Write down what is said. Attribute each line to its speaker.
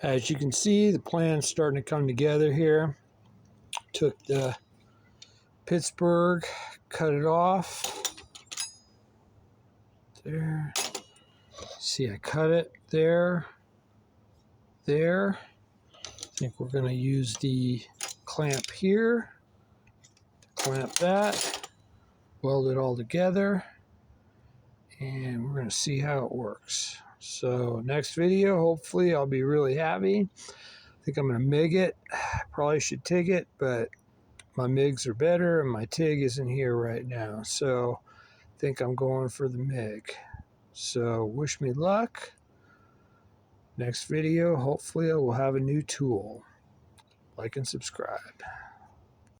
Speaker 1: As you can see, the plan's starting to come together here. Took the Pittsburgh, cut it off. There. See, I cut it there. There. I think we're going to use the clamp here. Clamp that. Weld it all together. And we're going to see how it works. So next video, hopefully I'll be really happy. I think I'm going to MIG it. Probably should TIG it, but my MIGs are better and my TIG isn't here right now. So I think I'm going for the MIG. So wish me luck. Next video, hopefully I will have a new tool. Like and subscribe.